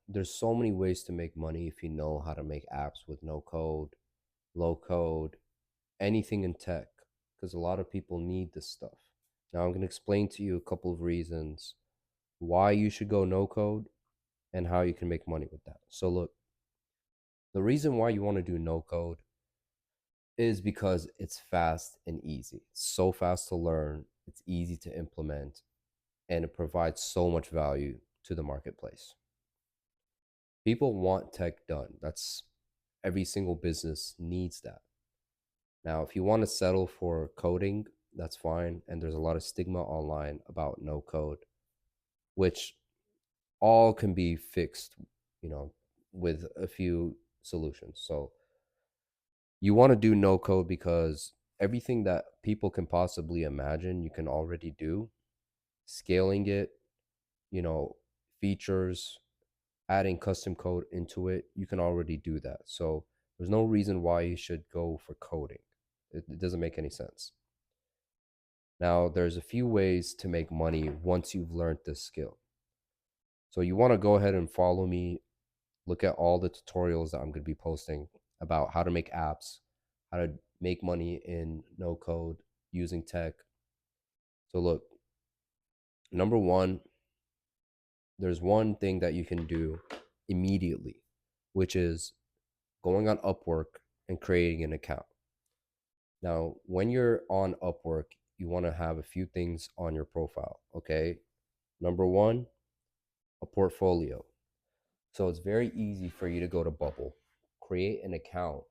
there's so many ways to make money if you know how to make apps with no code, low code, anything in tech, because a lot of people need this stuff. Now, I'm going to explain to you a couple of reasons why you should go no code and how you can make money with that. So, look, the reason why you want to do no code is because it's fast and easy. It's so fast to learn, it's easy to implement, and it provides so much value to the marketplace. People want tech done. That's every single business needs that. Now, if you want to settle for coding, that's fine. And there's a lot of stigma online about no code, which all can be fixed, you know, with a few solutions. So you want to do no code because everything that people can possibly imagine, you can already do. Scaling it, you know, features, adding custom code into it, you can already do that. So there's no reason why you should go for coding. It doesn't make any sense. Now, there's a few ways to make money once you've learned this skill. So you want to go ahead and follow me, look at all the tutorials that I'm going to be posting about how to make apps, how to make money in no code using tech. So look, number one, there's one thing that you can do immediately, which is going on Upwork and creating an account. Now, when you're on Upwork, you want to have a few things on your profile, okay? Number one, a portfolio. So it's very easy for you to go to Bubble, create an account,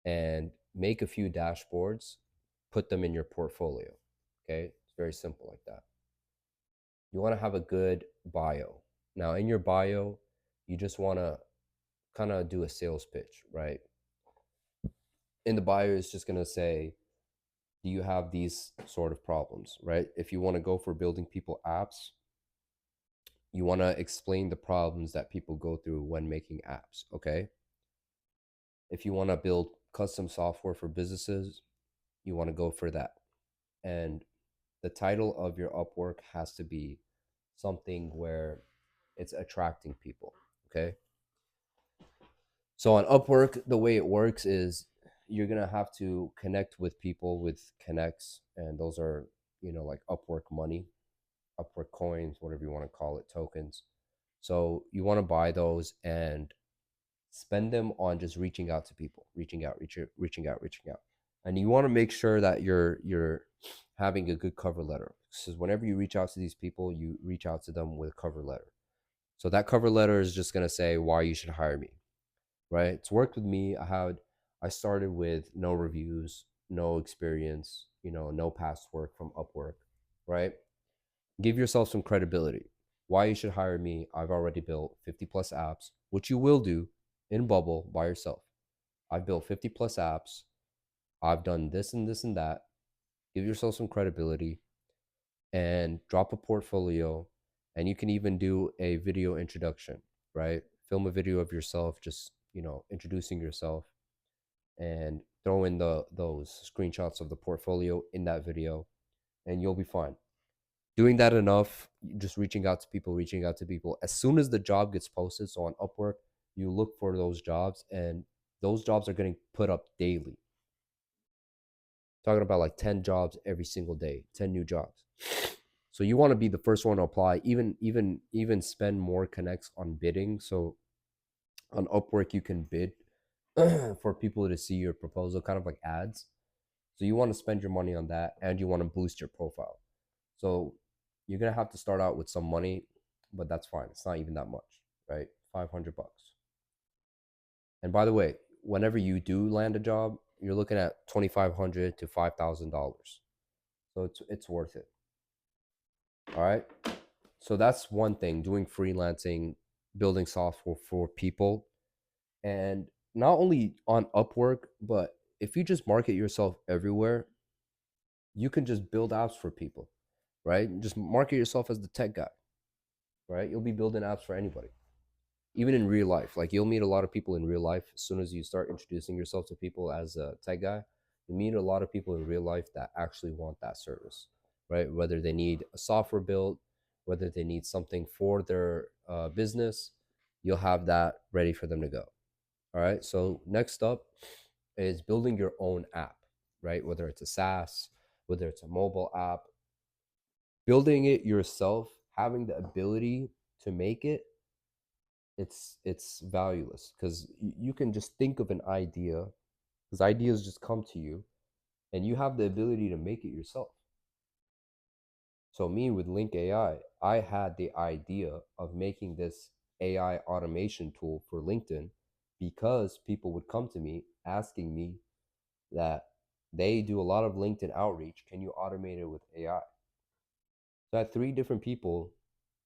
and make a few dashboards, put them in your portfolio, okay? It's very simple like that. You want to have a good bio. Now, in your bio, you just want to kind of do a sales pitch, right? In the bio, it's just going to say, do you have these sort of problems, right? If you want to go for building people apps, you want to explain the problems that people go through when making apps, okay? If you want to build custom software for businesses, you want to go for that. And the title of your Upwork has to be something where it's attracting people, okay? So on Upwork, the way it works is you're gonna have to connect with people with connects, and those are, you know, like Upwork money, Upwork coins, whatever you want to call it, tokens. So you want to buy those and spend them on just reaching out to people, reaching out, and you want to make sure that you're having a good cover letter. Because whenever you reach out to these people, you reach out to them with a cover letter. So that cover letter is just gonna say why you should hire me, right? It's worked with me. I started with no reviews, no experience, you know, no past work from Upwork, right? Give yourself some credibility. Why you should hire me? I've already built 50 plus apps, which you will do in Bubble by yourself. I've built 50 plus apps. I've done this and this and that. Give yourself some credibility and drop a portfolio. And you can even do a video introduction, right? Film a video of yourself, just, you know, introducing yourself, and throw in those screenshots of the portfolio in that video, and you'll be fine. Doing that enough, just reaching out to people. As soon as the job gets posted, so on Upwork, you look for those jobs, and those jobs are getting put up daily. Talking about like 10 jobs every single day, 10 new jobs. So you want to be the first one to apply, even spend more connects on bidding. So on Upwork, you can bid for people to see your proposal, kind of like ads. So you want to spend your money on that, and you want to boost your profile. So you're gonna have to start out with some money, but that's fine. It's not even that much, right? $500. And by the way, whenever you do land a job, you're looking at $2,500 to $5,000. So it's worth it. All right. So that's one thing, doing freelancing, building software for people. And not only on Upwork, but if you just market yourself everywhere, you can just build apps for people, right? Just market yourself as the tech guy, right? You'll be building apps for anybody, even in real life. Like you'll meet a lot of people in real life as soon as you start introducing yourself to people as a tech guy. You meet a lot of people in real life that actually want that service, right? Whether they need a software built, whether they need something for their business, you'll have that ready for them to go. All right. So next up is building your own app, right? Whether it's a SaaS, whether it's a mobile app, building it yourself, having the ability to make it, it's valueless because you can just think of an idea, because ideas just come to you, and you have the ability to make it yourself. So me with Link AI, I had the idea of making this AI automation tool for LinkedIn because people would come to me asking me that they do a lot of LinkedIn outreach. Can you automate it with AI? So I had three different people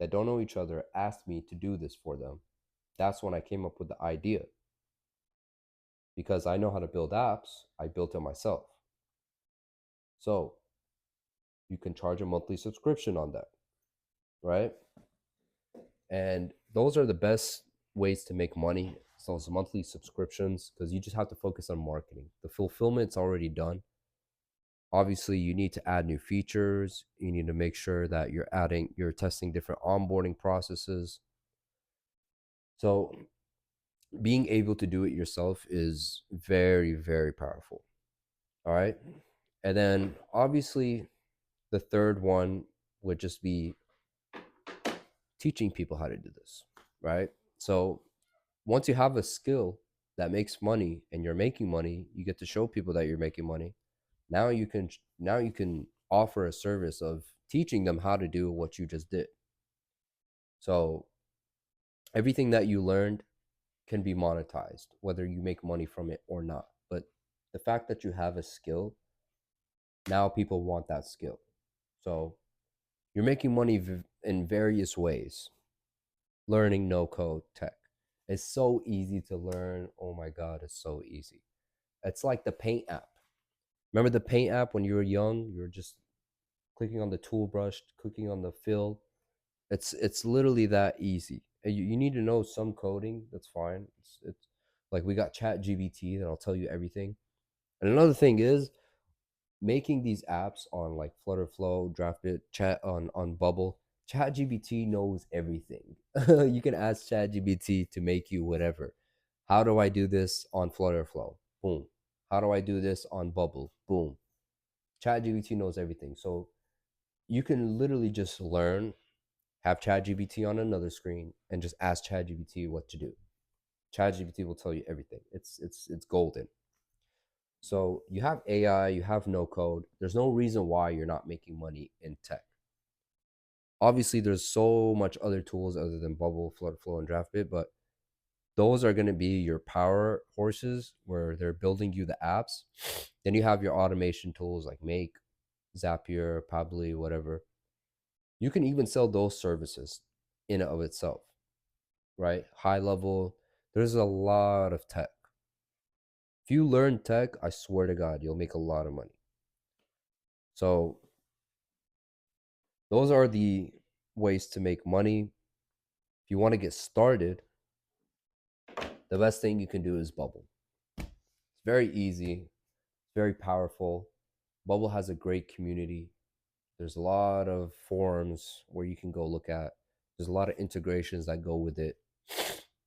that don't know each other asked me to do this for them. That's when I came up with the idea. Because I know how to build apps, I built it myself. So you can charge a monthly subscription on that, right? And those are the best ways to make money. So those monthly subscriptions, because you just have to focus on marketing. The fulfillment's already done. Obviously, you need to add new features. You need to make sure that you're testing different onboarding processes. So being able to do it yourself is very, very powerful. All right. And then obviously the third one would just be teaching people how to do this, right? So once you have a skill that makes money and you're making money, you get to show people that you're making money. Now you can offer a service of teaching them how to do what you just did. So everything that you learned can be monetized, whether you make money from it or not. But the fact that you have a skill, now people want that skill. So you're making money in various ways. Learning no code tech. It's so easy to learn. Oh my God, it's so easy. It's like the Paint app. Remember the Paint app when you were young? You were just clicking on the tool brush, clicking on the fill. It's literally that easy. And you need to know some coding. That's fine. It's like we got Chat GBT that'll tell you everything. And another thing is making these apps on like Flutterflow, Draftbit, Chat on Bubble. ChatGPT knows everything. You can ask ChatGPT to make you whatever. How do I do this on Flutterflow? Boom. How do I do this on Bubble? Boom. ChatGPT knows everything. So you can literally just learn, have ChatGPT on another screen, and just ask ChatGPT what to do. ChatGPT will tell you everything. It's golden. So you have AI, you have no code. There's no reason why you're not making money in tech. Obviously, there's so much other tools other than Bubble, Flow, and DraftBit, but those are going to be your power horses where they're building you the apps. Then you have your automation tools like Make, Zapier, Pabbly, whatever. You can even sell those services in and of itself, right? High level. There's a lot of tech. If you learn tech, I swear to God, you'll make a lot of money. So those are the ways to make money. If you want to get started, the best thing you can do is Bubble. It's very easy, very powerful. Bubble has a great community. There's a lot of forums where you can go look at. There's a lot of integrations that go with it.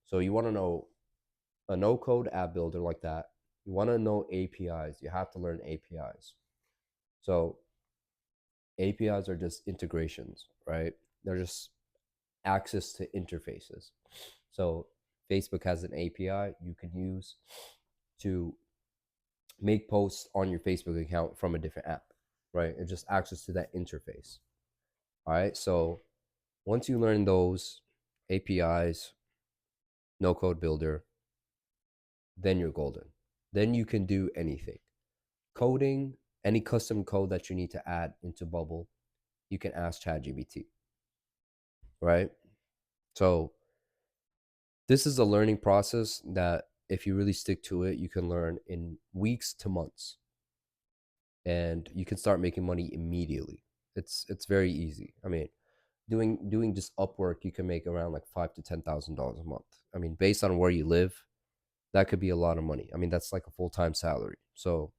So you want to know a no code app builder like that. You want to know APIs. You have to learn APIs. So APIs are just integrations, right? They're just access to interfaces. So Facebook has an API you can use to make posts on your Facebook account from a different app, right? It's just access to that interface. All right. So once you learn those APIs, no code builder, then you're golden. Then you can do anything. Coding, any custom code that you need to add into Bubble, you can ask ChatGPT, right? So this is a learning process that if you really stick to it, you can learn in weeks to months, and you can start making money immediately. It's very easy. I mean, doing just Upwork, you can make around like $5,000 to $10,000 a month. I mean, based on where you live, that could be a lot of money. I mean, that's like a full-time salary. So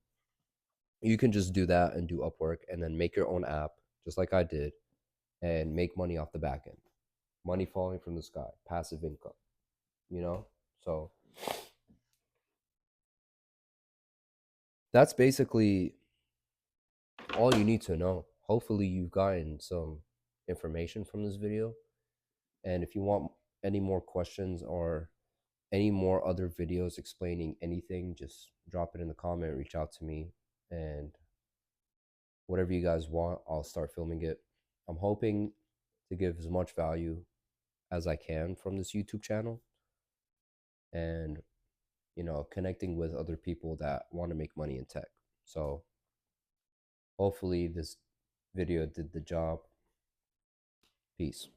you can just do that and do Upwork and then make your own app, just like I did, and make money off the back end. Money falling from the sky, passive income. you know? So that's basically all you need to know. Hopefully, you've gotten some information from this video. And if you want any more questions or any more other videos explaining anything, just drop it in the comment, reach out to me, and whatever you guys want, I'll start filming it. I'm hoping to give as much value as I can from this YouTube channel and, connecting with other people that want to make money in tech. So hopefully this video did the job. Peace.